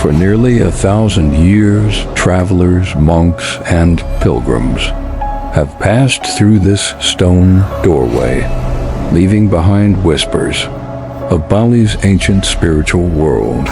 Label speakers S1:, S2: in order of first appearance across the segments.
S1: For nearly 1,000 years, travelers, monks, and pilgrims have passed through this stone doorway, leaving behind whispers of Bali's ancient spiritual world.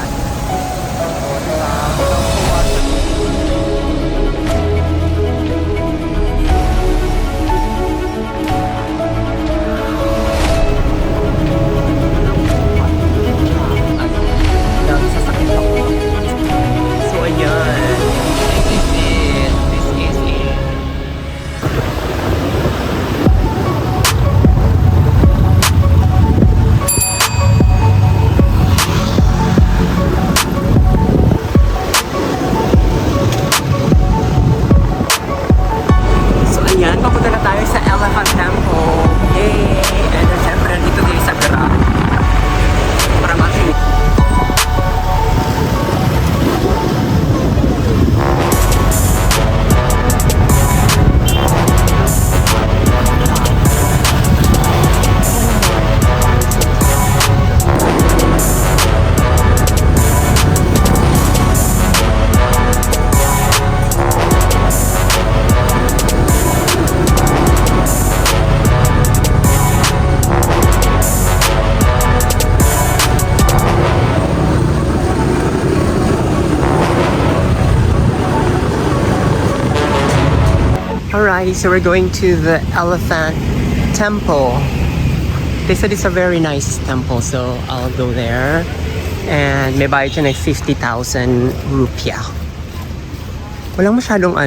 S2: Alright, so we're going to the Elephant Temple. They said it's a very nice temple, so I'll go there. And may bayad siya ng 50,000 rupiah. Walang masyadong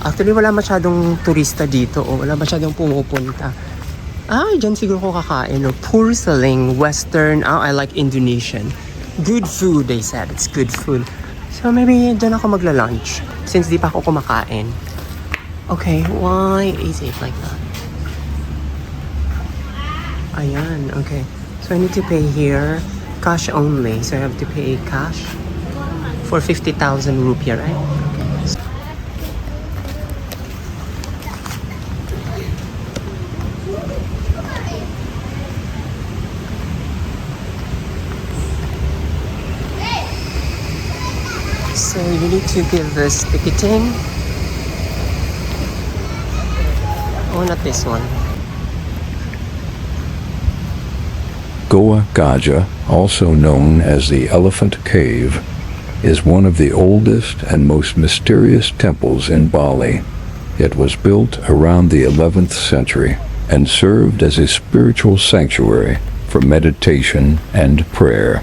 S2: actually wala masyadong turista dito o wala masyadong pumupunta. Dyan siguro ko kakain. Porcelain, Western, I like Indonesian. Good food, they said. It's good food. So maybe dyan ako magla-lunch since di pa ako kumakain. Okay, why is it like that? Ayan, okay. So I need to pay here cash only. So I have to pay cash for 50,000 rupiah, right? Okay. So you need to give this ticketing. Oh, not this one.
S1: Goa Gajah, also known as the Elephant Cave, is one of the oldest and most mysterious temples in Bali. It was built around the 11th century and served as a spiritual sanctuary for meditation and prayer.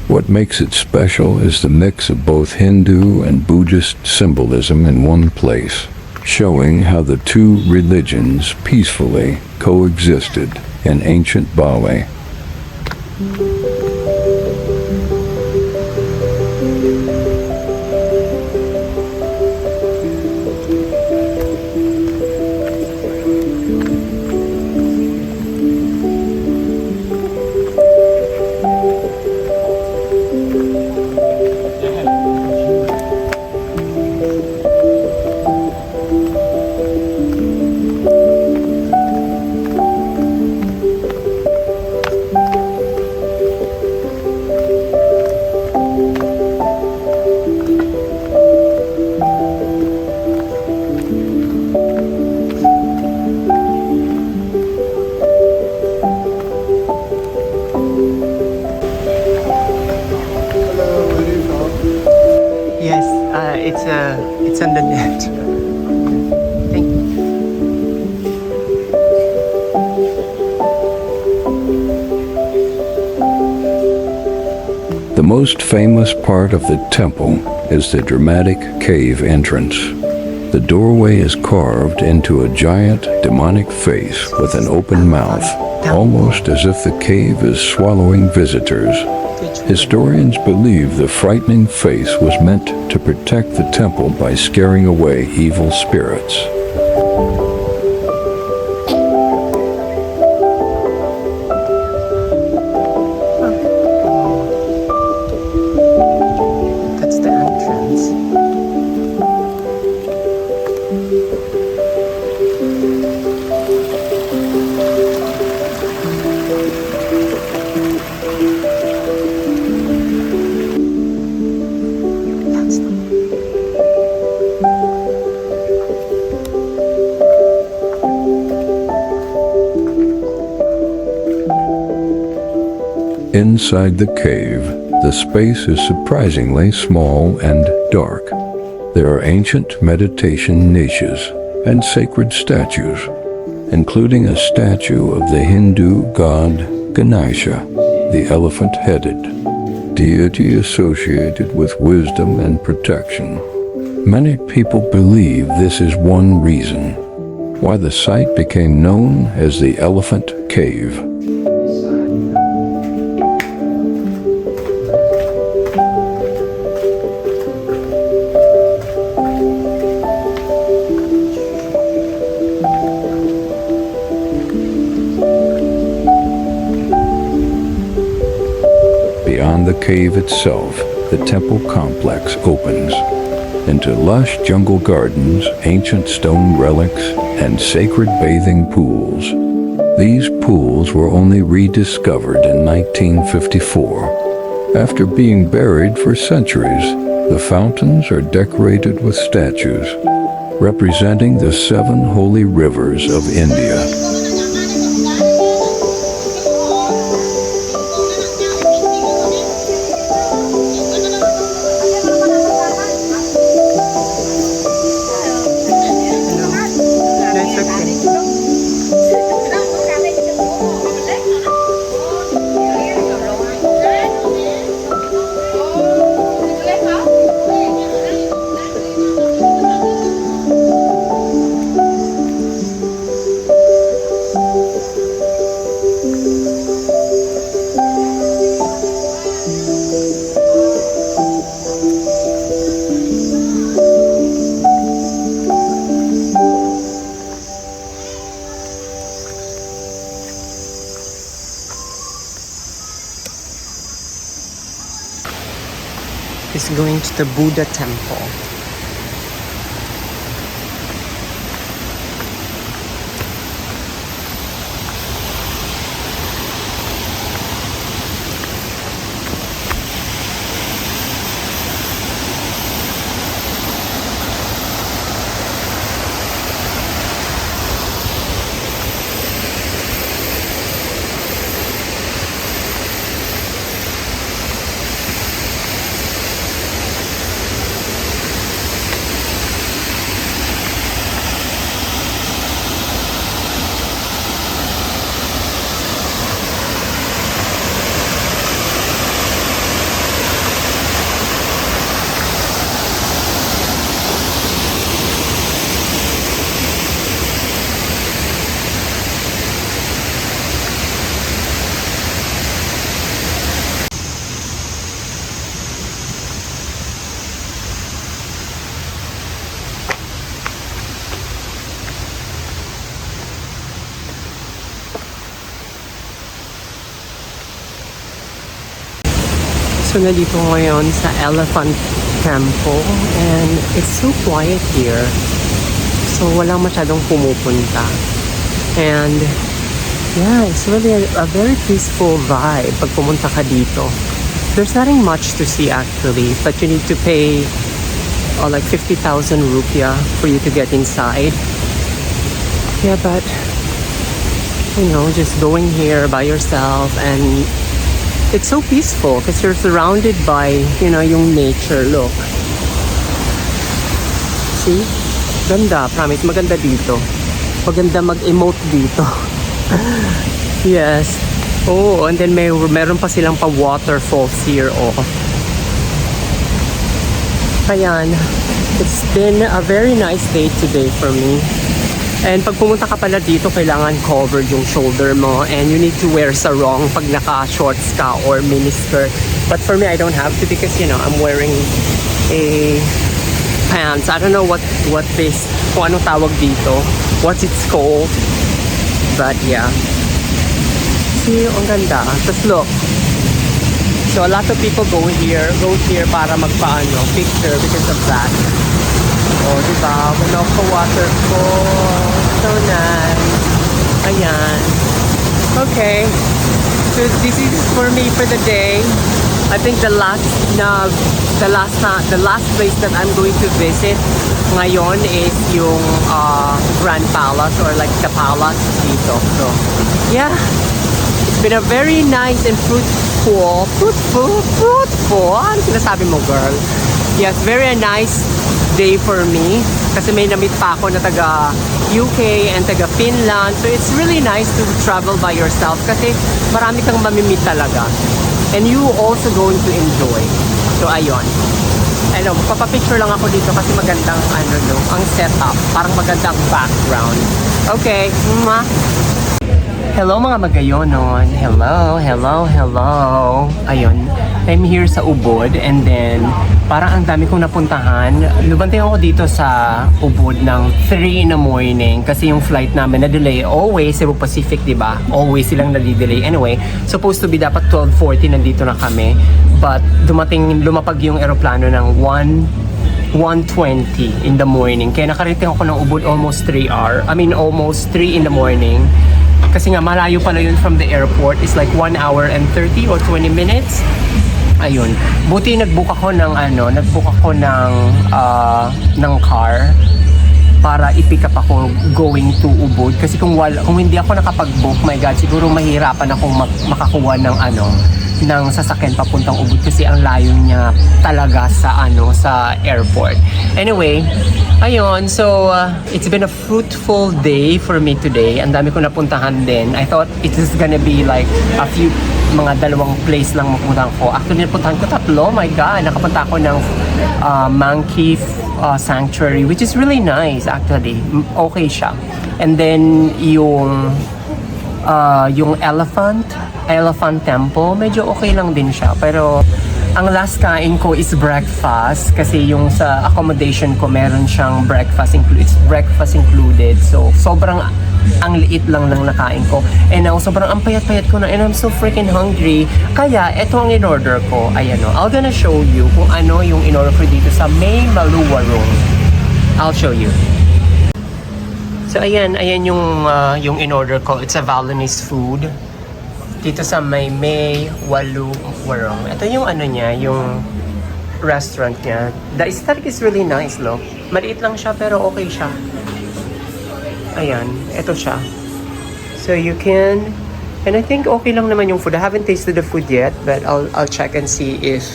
S1: What makes it special is the mix of both Hindu and Buddhist symbolism in one place, showing how the two religions peacefully coexisted in ancient Bali.
S2: It's on the net. Thank you.
S1: The most famous part of the temple is the dramatic cave entrance. The doorway is carved into a giant demonic face with an open mouth, almost as if the cave is swallowing visitors. Historians believe the frightening face was meant to protect the temple by scaring away evil spirits.
S2: That's the entrance.
S1: Inside the cave, the space is surprisingly small and dark. There are ancient meditation niches and sacred statues, including a statue of the Hindu god Ganesha, the elephant-headed deity associated with wisdom and protection. Many people believe this is one reason why the site became known as the Elephant Cave. Beyond the cave itself, the temple complex opens into lush jungle gardens, ancient stone relics, and sacred bathing pools. These pools were only rediscovered in 1954. After being buried for centuries, the fountains are decorated with statues representing the 7 holy rivers of India.
S2: Is going to the Buddha temple. So nandito ngayon sa Elephant Temple and it's so quiet here. So walang masyadong pumupunta. And yeah, it's really a very peaceful vibe pag pumunta ka dito. There's nothing much to see actually, but you need to pay like 50,000 rupiah for you to get inside. Yeah, but you know, just going here by yourself and it's so peaceful because you're surrounded by, you know, yung nature. Look. See? Ganda, promise. Maganda dito. Maganda mag-emote dito. Yes. Oh, and then meron pa silang pa waterfalls here. Oh. Ayan. It's been a very nice day today for me. And pag pumunta ka pala dito, kailangan covered yung shoulder mo and you need to wear sarong pag naka-shorts ka or miniskirt. But for me, I don't have to because, you know, I'm wearing a pants. I don't know what this, kung anong tawag dito, what it's called. But yeah. See, ang ganda. Just look. So a lot of people go here para magpaano, picture because of that. Oh, diba? Wala waterfall. So nice. Ayan. Okay. So this is for me for the day. I think the last place that I'm going to visit ngayon is yung Grand Palace or like the palace dito. So yeah. It's been a very nice and fruitful. Fruitful. Ano sinasabi mo, girl? Yes, very nice day for me. Kasi may namit pa ako na taga UK and taga Finland. So it's really nice to travel by yourself kasi marami kang mamimit talaga. And you also going to enjoy. So ayun. Ano, magpapapicture lang ako dito kasi magandang ano no, ang setup. Parang magandang background. Okay. Mwah. Hello mga magayonon. Hello. Ayun. I'm here sa Ubud and then parang ang dami kong napuntahan. Lubantay ako dito sa Ubud ng 3 in the morning kasi yung flight namin na-delay. Always, Cebu Pacific, diba? Always silang nadi-delay. Anyway, supposed to be dapat 12:40 nandito na kami. But lumapag yung eroplano ng 1:20 in the morning. Kaya nakarating ako ng Ubud almost 3 in the morning. Kasi nga malayo pala yun from the airport. It's like 1 hour and 30 or 20 minutes. Ayun. Buti nag-book ako ng car para i-pick up ako going to Ubud. Kasi kung hindi ako nakapag-book, my God, siguro mahirapan akong makakuha ng sasakyan papuntang Ubud kasi ang layo niya talaga sa airport. Anyway, ayun, so it's been a fruitful day for me today. Ang dami ko napuntahan din. I thought it is gonna be like mga dalawang place lang mapuntahan ko. Actually, napuntahan ko 3. My God, nakapunta ako ng monkey sanctuary, which is really nice actually. Okay siya. And then yung elephant temple, medyo okay lang din siya. Pero ang last kain ko is breakfast kasi yung sa accommodation ko meron siyang breakfast included. So sobrang ang liit lang ng nakain ko. And now sobrang ang payat-payat ko na and I'm so freaking hungry. Kaya ito ang in-order ko. Ayan o. I'm gonna show you kung ano yung in-order ko dito sa May Maluwarong. I'll show you. So ayan yung in-order ko. It's a Balinese food. Dito sa May Waluwarong. Ito yung niya, yung restaurant niya. The aesthetic is really nice, look. Maliit lang siya pero okay siya. Ayan, ito siya. So you can, and I think okay lang naman yung food. I haven't tasted the food yet, but I'll check and see if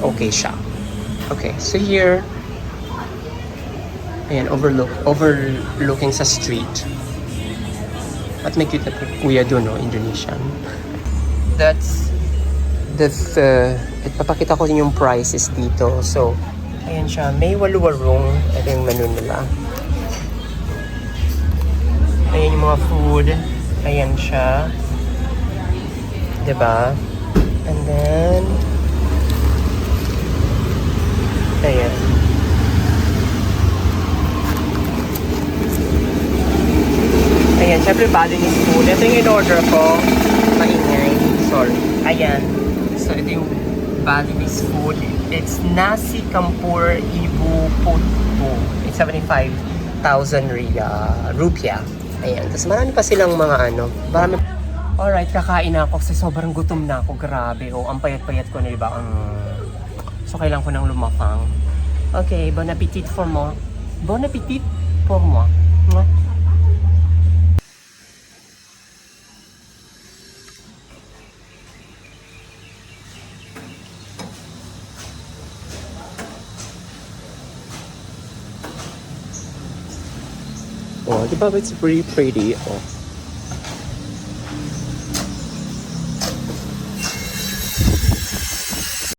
S2: okay siya. Okay, so here, ayan, overlooking sa street. At may cute na kuya doon, no? Indonesian. Ipapakita ko din yung prices dito. So, ayan siya. May Waluwarong. Ito yung menu nila. Ayan yung mga food. Ayan siya. Diba? And then, ayan. Ayan, syempre Balinese food. Ito yung in-order ko. Maingay. Sorry. Ayan. So, ito yung Balinese food. It's nasi campur ibu putu. It's 75,000 rupiah. Ayan. Tapos marami pa silang mga marami. Alright, kakain na ako kasi sobrang gutom na ako. Grabe. Ang payat-payat ko na, diba? So, kailangan ko nang lumapang. Okay, bon appetit for moi. Bon appetit for moi. Oh, di ba? It's pretty pretty. Oh.